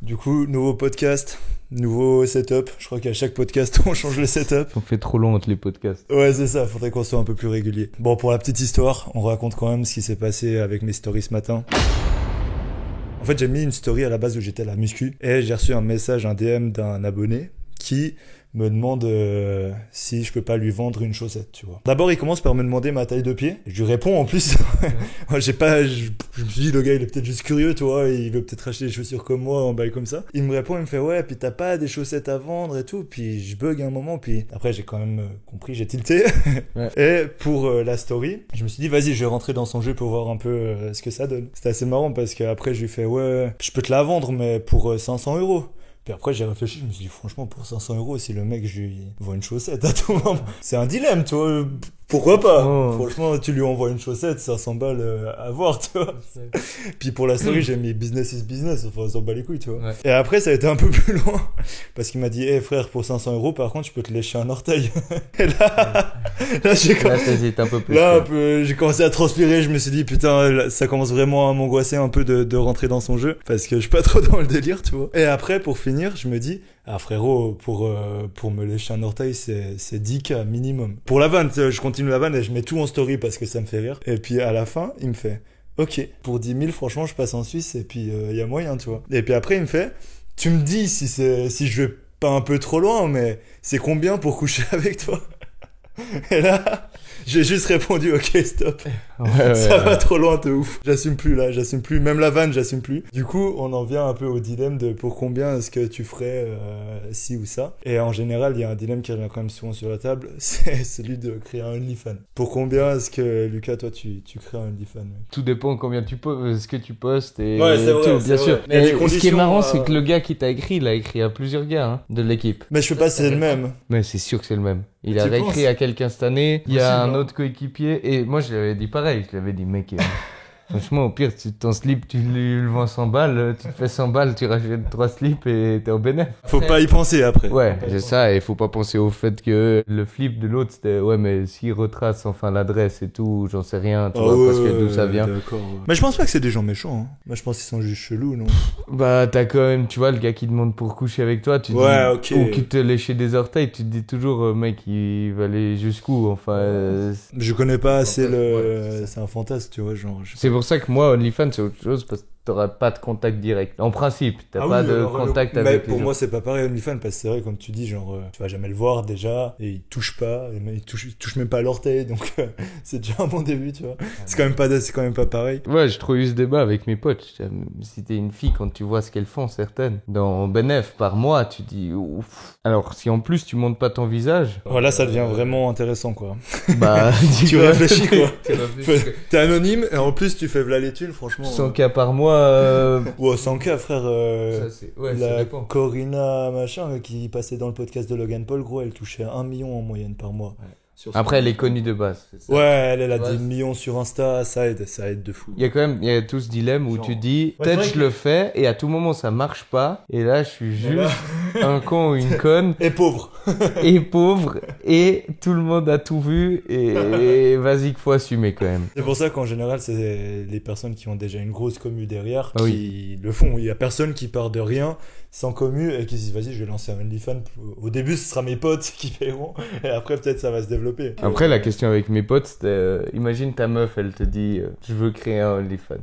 Du coup, nouveau podcast, nouveau setup. Je crois qu'à chaque podcast, on change le setup. On fait trop long entre les podcasts. Ouais, c'est ça. Faudrait qu'on soit un peu plus régulier. Bon, pour la petite histoire, on raconte quand même ce qui s'est passé avec mes stories ce matin. En fait, j'ai mis une story à la base où j'étais à la muscu et j'ai reçu un message, un DM d'un abonné qui me demande si je peux pas lui vendre une chaussette, tu vois. D'abord, il commence par me demander ma taille de pied. Je lui réponds en plus. Moi, je me suis dit, le gars, il est peut-être juste curieux, tu vois, il veut peut-être acheter des chaussures comme moi, en bail comme ça. Il me répond, il me fait, ouais, puis t'as pas des chaussettes à vendre et tout. Puis je bug un moment, puis après, j'ai quand même compris, j'ai tilté. Ouais. Et pour la story, je me suis dit, vas-y, je vais rentrer dans son jeu pour voir un peu ce que ça donne. C'était assez marrant parce qu'après, je lui fais, ouais, je peux te la vendre, mais pour 500 €. Puis après, j'ai réfléchi, je me suis dit, franchement, pour 500 €, si le mec, je lui vends une chaussette à tout moment, c'est un dilemme, tu vois. Pourquoi pas? Franchement, tu lui envoies une chaussette, 500 balles à voir, tu vois. Puis pour la story, j'ai mis business is business, enfin, on s'en bat les couilles, tu vois. Ouais. Et après, ça a été un peu plus loin, parce qu'il m'a dit, hey, frère, pour 500 €, par contre, je peux te lécher un orteil. Et là, j'ai commencé à transpirer, je me suis dit, putain, ça commence vraiment à m'angoisser un peu de rentrer dans son jeu, parce que je suis pas trop dans le délire, tu vois. Et après, pour finir, je me dis, ah frérot, pour me lécher un orteil, c'est 10K minimum. Pour la vanne, je continue la vanne et je mets tout en story parce que ça me fait rire. Et puis à la fin, il me fait, ok, pour 10 000, franchement, je passe en Suisse et puis y a moyen, tu vois. Et puis après, il me fait, tu me dis si je vais pas un peu trop loin, mais c'est combien pour coucher avec toi? Et là, j'ai juste répondu, ok, stop. Ça va trop loin, t'es ouf. J'assume plus. Même la vanne, j'assume plus. Du coup, on en vient un peu au dilemme de pour combien est-ce que tu ferais ci ou ça. Et en général, il y a un dilemme qui revient quand même souvent sur la table, c'est celui de créer un OnlyFans. Pour combien est-ce que, Lucas, toi, tu crées un OnlyFans? Tout dépend combien ce que tu postes et ouais, c'est vrai, tout, bien sûr. Mais ce qui est marrant, c'est que le gars qui t'a écrit, il a écrit à plusieurs gars de l'équipe. Mais je sais pas si c'est le même. Mais c'est sûr que c'est le même. Il a réécrit à quelqu'un cette année, il y a un autre coéquipier, et moi je lui avais dit pareil, je lui avais dit mec, franchement au pire, ton slip tu le vends 100 balles, tu te fais 100 balles, tu rachètes 3 slips et t'es au bénéf. Faut pas y penser après. Ouais, c'est ça, et faut pas penser au fait que le flip de l'autre c'était, ouais mais s'il retrace enfin l'adresse et tout, j'en sais rien, tu vois, parce que d'où ça vient. D'accord, ouais. Mais je pense pas que c'est des gens méchants, hein. Moi je pense qu'ils sont juste chelous, non? Bah t'as quand même, tu vois, le gars qui demande pour coucher avec toi, tu dis, okay. Ou qui te lécher des orteils, tu te dis toujours, mec, il va aller jusqu'où, enfin... Je connais pas assez c'est un fantasme, tu vois, genre... C'est pour ça que moi, OnlyFans, c'est autre chose, parce que t'auras pas de contact direct. En principe, t'as pas de contact avec les gens. Mais pour moi, c'est pas pareil OnlyFans, parce que c'est vrai, comme tu dis, genre, tu vas jamais le voir déjà, et il touche pas, il touche même pas à l'orteil, donc c'est déjà un bon début, tu vois. C'est quand même pas pareil. Ouais, j'ai trop eu ce débat avec mes potes. Si t'es une fille, quand tu vois ce qu'elles font, certaines, dans Benef, par mois, tu dis, ouf. Alors, si en plus tu montes pas ton visage... Voilà, ça devient vraiment intéressant, quoi. Bah, tu réfléchis, quoi. T'es anonyme, et en plus, tu fais v'là les thunes, franchement. 100K par mois, Ouais, 100K, frère. La Corina, machin, qui passait dans le podcast de Logan Paul, gros, elle touchait 1 million en moyenne par mois. Ouais. Après, elle est connue de base. Ouais, elle a 10 millions sur Insta, ça aide de fou. Il y a tout ce dilemme où tu dis, peut-être je le fais, et à tout moment ça marche pas, et là je suis juste un con ou une conne. Et pauvre. Et tout le monde a tout vu, et vas-y qu'il faut assumer quand même. C'est pour ça qu'en général, c'est les personnes qui ont déjà une grosse commu derrière qui le font. Il y a personne qui part de rien, sans commu, et qui se dit, vas-y, je vais lancer un OnlyFans. Au début, ce sera mes potes qui paieront, et après, peut-être, ça va se développer. Après, la question avec mes potes, c'était, imagine ta meuf, elle te dit, je veux créer un OnlyFans.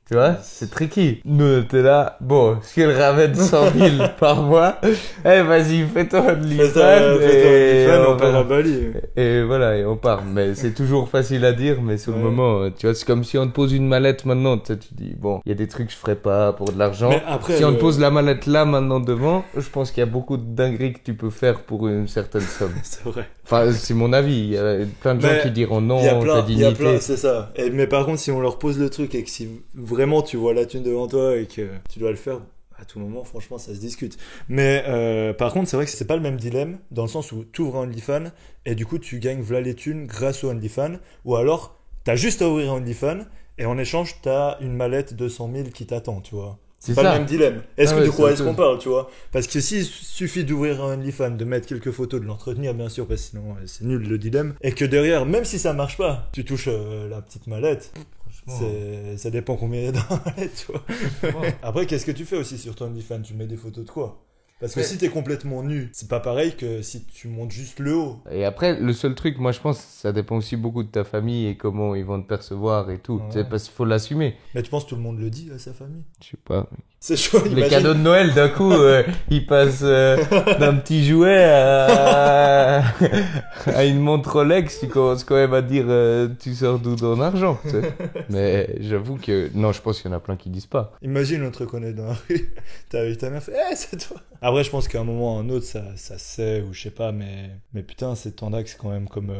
Tu vois, c'est tricky. Nous, t'es là, bon, si elle ramène 100 000 par mois, vas-y, fais-toi OnlyFans. On part à Bali. Et voilà, et on part. Mais c'est toujours facile à dire, mais sur le moment, tu vois, c'est comme si on te pose une mallette maintenant, tu dis, bon, il y a des trucs que je ferais pas pour de l'argent. Après, si on te pose la mallette là, maintenant, devant, je pense qu'il y a beaucoup de dingueries que tu peux faire pour une certaine somme. C'est vrai. Enfin, c'est mon avis. Il y a plein de gens qui diront non, ta dignité. Il y a plein, c'est ça. Mais par contre, si on leur pose le truc et que si vraiment tu vois la thune devant toi et que tu dois le faire, à tout moment, franchement, ça se discute. Mais par contre, c'est vrai que c'est pas le même dilemme, dans le sens où tu ouvres un OnlyFans et du coup, tu gagnes v'là les thunes grâce au OnlyFans, ou alors, t'as juste à ouvrir un OnlyFans et en échange, t'as une mallette de 100 000 qui t'attend, tu vois. C'est pas le même dilemme. De quoi est-ce qu'on parle, tu vois? Parce que s'il suffit d'ouvrir un OnlyFans, de mettre quelques photos, de l'entretenir, bien sûr, parce que sinon, c'est nul le dilemme, et que derrière, même si ça marche pas, tu touches la petite mallette, Ça dépend combien il y a dans la lettre, tu vois. Après, qu'est-ce que tu fais aussi sur ton OnlyFans? Tu mets des photos de quoi? Parce que si t'es complètement nu, c'est pas pareil que si tu montes juste le haut. Et après, le seul truc, moi je pense, ça dépend aussi beaucoup de ta famille et comment ils vont te percevoir et tout. Ouais. Parce qu'il faut l'assumer. Mais tu penses que tout le monde le dit à sa famille? Je sais pas. C'est chaud, imagine. Les cadeaux de Noël, d'un coup, ils passent d'un petit jouet à une montre Rolex. Tu commences quand même à dire tu sors d'où ton argent, tu sais. Mais j'avoue que... Non, je pense qu'il y en a plein qui disent pas. Imagine, on te reconnaît dans la rue. T'as vu ta mère, fait c'est toi. Après, je pense qu'à un moment ou à un autre, ça sait, ou je sais pas, mais putain, c'est tendax quand même comme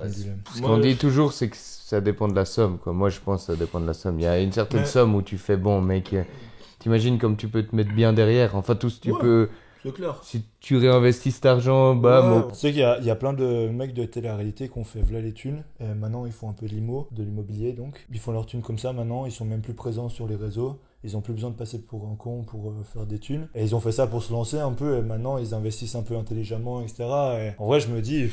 dilemme. Ce qu'on dit toujours, c'est que ça dépend de la somme, quoi. Moi, je pense que ça dépend de la somme. Il y a une certaine somme où tu fais bon, mec. T'imagines comme tu peux te mettre bien derrière. Enfin, tout ce que tu peux. C'est clair. Si tu réinvestis cet argent, bam. Tu sais qu'il y a plein de mecs de télé-réalité qui ont fait v'là les thunes. Et maintenant, ils font un peu de l'immobilier, donc. Ils font leurs thunes comme ça maintenant. Ils sont même plus présents sur les réseaux. Ils ont plus besoin de passer pour un con pour faire des thunes. Et ils ont fait ça pour se lancer un peu. Et maintenant, ils investissent un peu intelligemment, etc. Et en vrai, je me dis,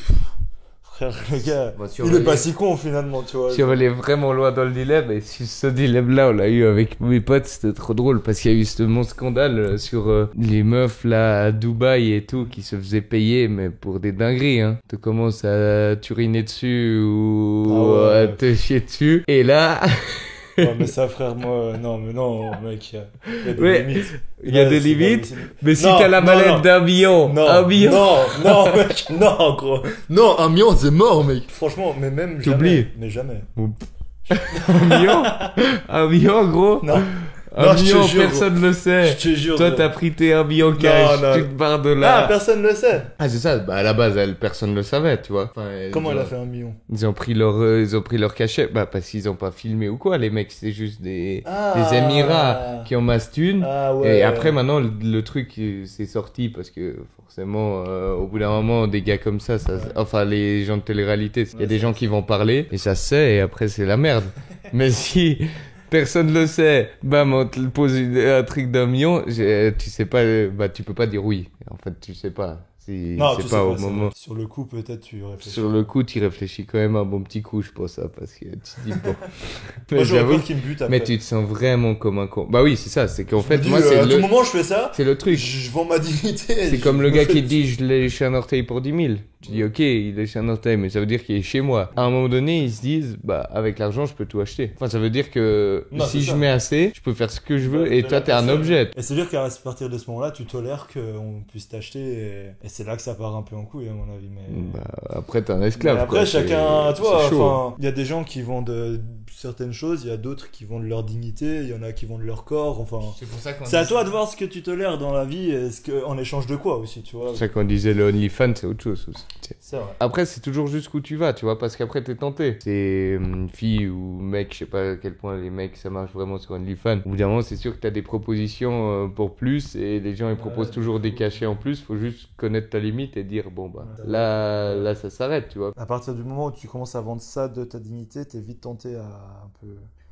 frère, le gars, il est pas si con finalement, tu vois. Si on allait vraiment loin dans le dilemme, et si ce dilemme-là, on l'a eu avec mes potes, c'était trop drôle parce qu'il y a eu ce mon scandale sur les meufs là à Dubaï et tout qui se faisaient payer, mais pour des dingueries, hein. Tu commences à t'uriner dessus ou à te chier dessus. Et là. Ouais, mais ça, frère, moi, non, mec, il y a des limites. Il y a des limites, mais si t'as la mallette d'un million, non, mec, non, gros. Non, 1 million, c'est mort, mec. Franchement, mais même jamais. Mais jamais. 1 million, gros? Non. 1 million, personne le sait. Je te jure. Toi, t'as pris tes 1 million cash, tu te barres de là. Ah, personne le sait. Ah, c'est ça. Bah, à la base, personne le savait, tu vois. Enfin, comment elle a fait 1 million? Ils ont pris leur cachet. Bah, parce qu'ils ont pas filmé ou quoi. Les mecs, c'est juste des Émirats qui ont masse thune. Ah, ouais. Et après, maintenant, le truc, c'est sorti parce que forcément, au bout d'un moment, des gars comme ça, enfin, les gens de télé-réalité, il y a des gens qui vont parler et ça se sait et après, c'est la merde. Mais si personne le sait, bam, on te pose un truc d'1 million, tu sais pas, bah, tu peux pas dire oui. En fait, tu sais pas. Non, c'est pas au moment. Sur le coup, peut-être tu réfléchis. Sur le coup, tu réfléchis quand même un bon petit coup, je pense, ça, parce que tu te dis bon. Moi, j'avoue qu'il me bute après. Mais tu te sens vraiment comme un con. Bah oui, c'est ça, c'est qu'en fait, moi, à tout moment, je fais ça. C'est le truc. Je vends ma dignité. C'est comme le gars qui dit, je l'ai léché un orteil pour 10 000. Tu dis, ok, il lèche un orteil, mais ça veut dire qu'il est chez moi. À un moment donné, ils se disent, bah, avec l'argent, je peux tout acheter. Enfin, ça veut dire que si je mets assez, je peux faire ce que je veux, et toi, t'es un objet. Et c'est-à-dire qu'à partir de ce moment-là, tu tolères qu'on puisse t'acheter, et c'est là que ça part un peu en couille, à mon avis. Mais bah, après, t'es un esclave. Mais après, chacun, toi, enfin, il y a des gens qui vendent certaines choses, il y a d'autres qui vendent leur dignité, il y en a qui vendent leur corps, enfin. C'est à toi de voir ce que tu tolères dans la vie, et en échange de quoi aussi, tu vois. C'est ça qu'on disait le OnlyFans, c'est autre chose aussi. C'est vrai. Après, c'est toujours jusqu'où tu vas, tu vois, parce qu'après, t'es tenté. C'est une fille ou mec, je sais pas à quel point les mecs, ça marche vraiment sur OnlyFans. Au bout d'un moment, c'est sûr que t'as des propositions pour plus, et les gens, ils proposent toujours des cachets en plus. Faut juste connaître ta limite et dire, bon, bah, là, ça s'arrête, tu vois. À partir du moment où tu commences à vendre ça de ta dignité, t'es vite tenté à un peu...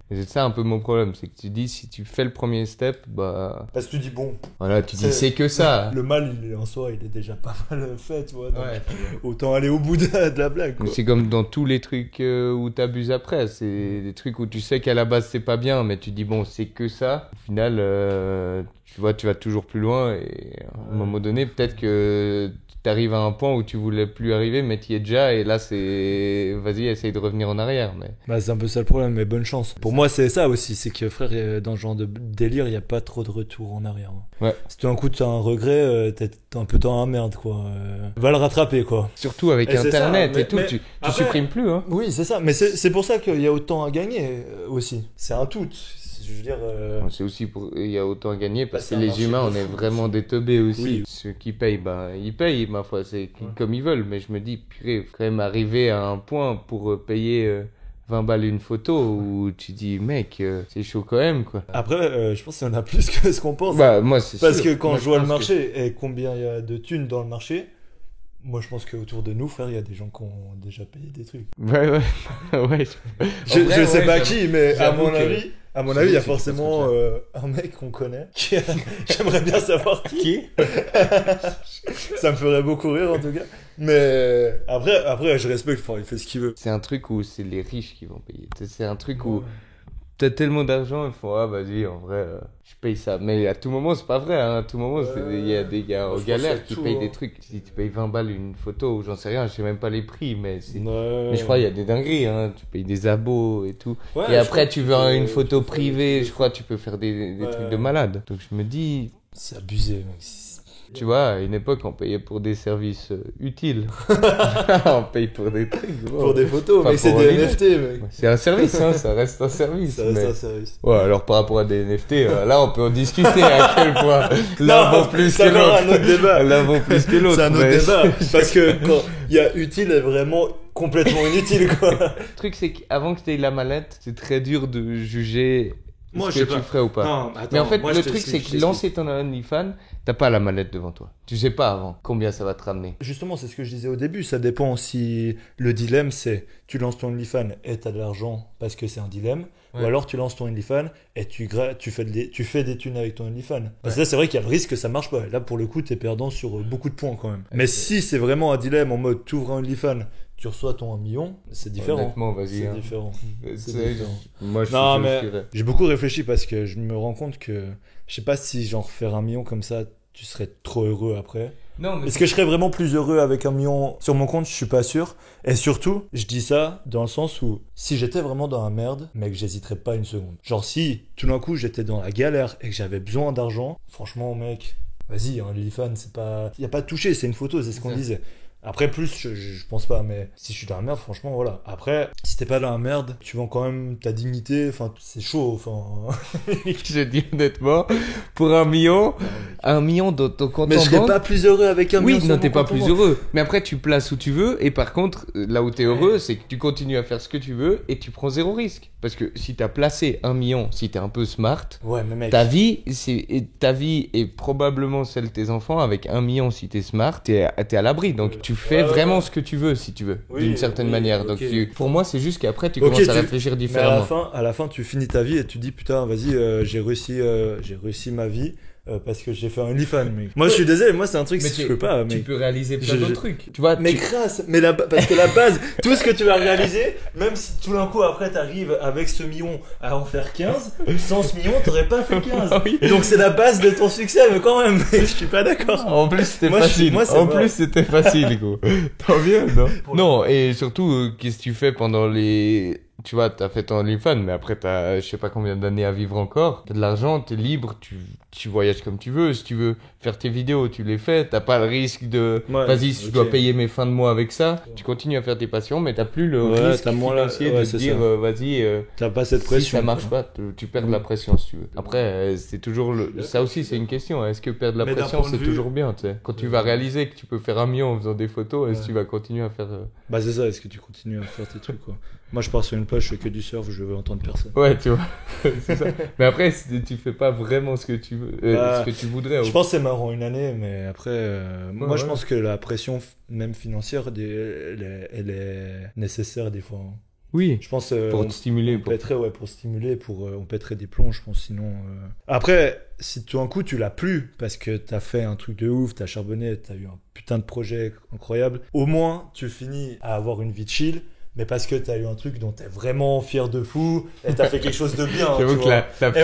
Et c'est ça un peu mon problème, c'est que tu dis, si tu fais le premier step, bah... Parce que tu dis, bon... Voilà, tu dis, c'est que ça. Le mal, en soi, il est déjà pas mal fait, tu vois. Donc autant aller au bout de la blague, quoi. C'est comme dans tous les trucs où t'abuses après. C'est des trucs où tu sais qu'à la base, c'est pas bien, mais tu dis, bon, c'est que ça. Au final, tu vois, tu vas toujours plus loin. Et à un moment donné, peut-être que t'arrives à un point où tu voulais plus arriver, mais t'y es déjà, et là, c'est... Vas-y, essaye de revenir en arrière, mais... Bah, c'est un peu ça le problème, mais bonne chance. Pour moi, c'est ça aussi, c'est que, frère, dans ce genre de délire, il n'y a pas trop de retour en arrière. Ouais. Si tout d'un coup, t'as un regret, t'es un peu dans la merde, quoi. Va le rattraper, quoi. Surtout avec Internet ça, et tout, tu supprimes plus, hein. Oui, c'est ça, mais c'est pour ça qu'il y a autant à gagner, aussi. C'est un tout. Je veux dire... C'est aussi il y a autant à gagner parce que les humains, on est vraiment des teubés aussi. Oui. Ceux qui payent, bah, ils payent, ma foi, c'est comme ils veulent. Mais je me dis, purée, faut quand même arriver à un point pour payer 20 balles une photo où tu dis, mec, c'est chaud quand même, quoi. Après, je pense qu'il y en a plus que ce qu'on pense. Bah, moi, c'est parce sûr. Que quand je vois le marché et combien il y a de thunes dans le marché, moi, je pense qu'autour de nous, frère, il y a des gens qui ont déjà payé des trucs. Ouais. Je sais pas qui, mais à mon avis, il y a forcément un mec qu'on connaît. J'aimerais bien savoir qui. Ça me ferait beaucoup rire, en tout cas. Mais après, je respecte, il fait ce qu'il veut. C'est un truc où c'est les riches qui vont payer. C'est un truc où t'as tellement d'argent, ils font ah vas-y en vrai je paye ça. Mais à tout moment c'est pas vrai, hein. À tout moment il y a des gars en galère qui payent des trucs. Si tu payes 20 balles une photo, j'en sais rien, je sais même pas les prix, mais je crois il y a des dingueries, hein. Tu payes des abos et tout. Et après tu veux une photo privée, je crois tu peux faire des trucs de malade. Donc je me dis c'est abusé, mec. Tu vois, à une époque, on payait pour des services utiles. On paye pour des trucs. Wow. Pour des photos, mais c'est des NFT, mec. C'est un service, hein, ça reste un service. Ça reste un service. Ouais, alors par rapport à des NFT, là, on peut en discuter à quel point l'un vaut plus que l'autre. C'est un autre débat. L'un vaut plus que l'autre. C'est un autre débat. Parce que quand il y a utile et vraiment complètement inutile, quoi. Le truc, c'est qu'avant que tu aies la mallette, c'est très dur de juger. Moi, ce que tu ferais ou pas. Non, attends, mais en fait, le truc, c'est que lancer ton OnlyFans, t'as pas la mallette devant toi. Tu sais pas avant combien ça va te ramener. Justement, c'est ce que je disais au début. Ça dépend si le dilemme, c'est tu lances ton OnlyFans et t'as de l'argent parce que c'est un dilemme. Ouais. Ou alors tu lances ton OnlyFans et tu fais des thunes avec ton OnlyFans. Parce que là, c'est vrai qu'il y a le risque que ça marche pas. Là, pour le coup, t'es perdant sur beaucoup de points quand même. Mais si c'est vraiment un dilemme en mode tu ouvres un OnlyFans, tu reçois ton 1 million, c'est différent. Honnêtement, vas-y. C'est hein. différent. C'est différent. Moi, je non, mais j'ai beaucoup réfléchi parce que je me rends compte que je sais pas si genre faire 1 million comme ça, tu serais trop heureux après. Non, mais est-ce que je serais vraiment plus heureux avec 1 million sur mon compte? Je suis pas sûr. Et surtout, je dis ça dans le sens où si j'étais vraiment dans la merde, mec, j'hésiterais pas une seconde. Genre si tout d'un coup j'étais dans la galère et que j'avais besoin d'argent, franchement, mec, vas-y, un OnlyFans, c'est pas, y a pas de toucher, c'est une photo, c'est ce qu'on disait. Après, plus, je pense pas, mais si je suis dans la merde, franchement, voilà. Après, si t'es pas dans la merde, tu vends quand même ta dignité, enfin, c'est chaud, enfin. Je dis honnêtement, pour 1 million, 1 million dans ton compte en banque. Mais je serais pas plus heureux avec 1 million. Oui, non, t'es pas plus heureux. Mais après, tu places où tu veux, et par contre, là où t'es heureux, c'est que tu continues à faire ce que tu veux, et tu prends 0 risque. Parce que si t'as placé 1 million, si t'es un peu smart, ouais, mais mec, ta vie est probablement celle de tes enfants. Avec 1 million, si t'es smart, t'es à l'abri. Donc tu fais vraiment ce que tu veux, si tu veux, d'une certaine manière. Donc pour moi, c'est juste qu'après, tu commences à réfléchir différemment. Mais à la fin, tu finis ta vie et tu dis putain, vas-y, j'ai réussi ma vie. Parce que j'ai fait un OnlyFans, mec. Moi, je suis désolé, moi, c'est un truc que je peux pas, mec. Tu peux réaliser plein d'autres trucs. Tu vois, mais grâce, mais parce que la base, tout ce que tu vas réaliser, même si tout d'un coup, après, t'arrives avec ce million à en faire 15, sans ce million, t'aurais pas fait 15. Ah oui. Donc, c'est la base de ton succès, mais quand même, mec, je suis pas d'accord. En plus, c'était facile. C'était facile, gros. Tant bien, non? Non, et surtout, qu'est-ce que tu fais pendant les... Tu vois, t'as fait ton OnlyFans, mais après t'as je sais pas combien d'années à vivre encore. T'as de l'argent, t'es libre, tu voyages comme tu veux. Si tu veux faire tes vidéos, tu les fais. T'as pas le risque de vas-y, si je dois payer mes fins de mois avec ça, tu continues à faire tes passions, mais t'as plus le risque financier de te dire vas-y. T'as pas cette pression. Si ça marche pas, tu perds de la pression si tu veux. Après, c'est toujours ça aussi, c'est une question. Est-ce que perdre la pression, c'est toujours bien, tu sais? Quand tu vas réaliser que tu peux faire 1 million en faisant des photos, est-ce que tu vas continuer à faire Bah c'est ça. Est-ce que tu continues à faire tes trucs, quoi? Moi, je pars sur une plage, je fais que du surf, je veux entendre personne. Ouais, tu vois. C'est ça. Mais après, tu fais pas vraiment ce que tu veux, ce que tu voudrais. Je pense que c'est marrant une année, mais après, moi, je pense que la pression, même financière, elle est nécessaire des fois. Oui. Je pense pour te stimuler, on pèterait des plombs, je pense. Sinon, après, si tout d'un coup tu l'as plus parce que t'as fait un truc de ouf, t'as charbonné, t'as eu un putain de projet incroyable, au moins tu finis à avoir une vie chill. Mais parce que t'as eu un truc dont t'es vraiment fier de fou et t'as fait quelque chose de bien. J'avoue que la fierté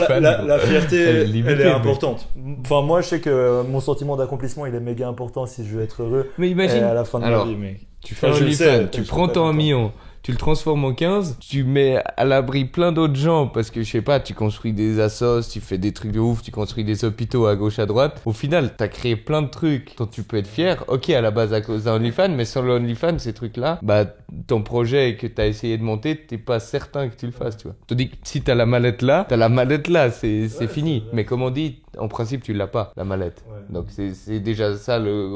la fierté, elle est importante. Enfin, moi, je sais que mon sentiment d'accomplissement, il est méga important si je veux être heureux. Mais imagine, à la fin de ma vie, mec. Tu fais un OnlyFans, tu prends ton 1 million. Tu le transformes en 15, tu mets à l'abri plein d'autres gens parce que je sais pas, tu construis des assos, tu fais des trucs de ouf, tu construis des hôpitaux à gauche à droite. Au final, t'as créé plein de trucs dont tu peux être fier. Ok, à la base à cause d'un OnlyFans, mais sans le OnlyFans, ces trucs-là, bah ton projet que t'as essayé de monter, t'es pas certain que tu le fasses, tu vois. Tandis que si t'as la mallette là, c'est fini. Mais comme on dit, en principe, tu l'as pas, la mallette. Ouais. Donc c'est déjà ça le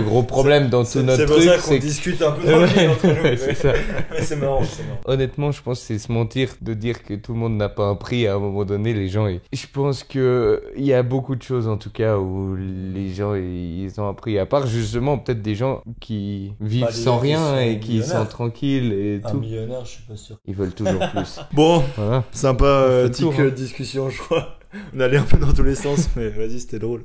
gros problème dans tout notre truc. C'est pour ça qu'on discute un peu entre nous. C'est ça. Mais c'est marrant. Honnêtement, je pense que c'est se mentir de dire que tout le monde n'a pas un prix à un moment donné. Les gens, je pense que il y a beaucoup de choses en tout cas où les gens ils ont un prix. À part justement peut-être des gens qui vivent sans rien et qui sont tranquilles et tout. Un millionnaire, je suis pas sûr. Ils veulent toujours plus. Bon, voilà. Sympa, petite discussion, je crois. On allait un peu dans tous les sens, mais vas-y, c'était drôle.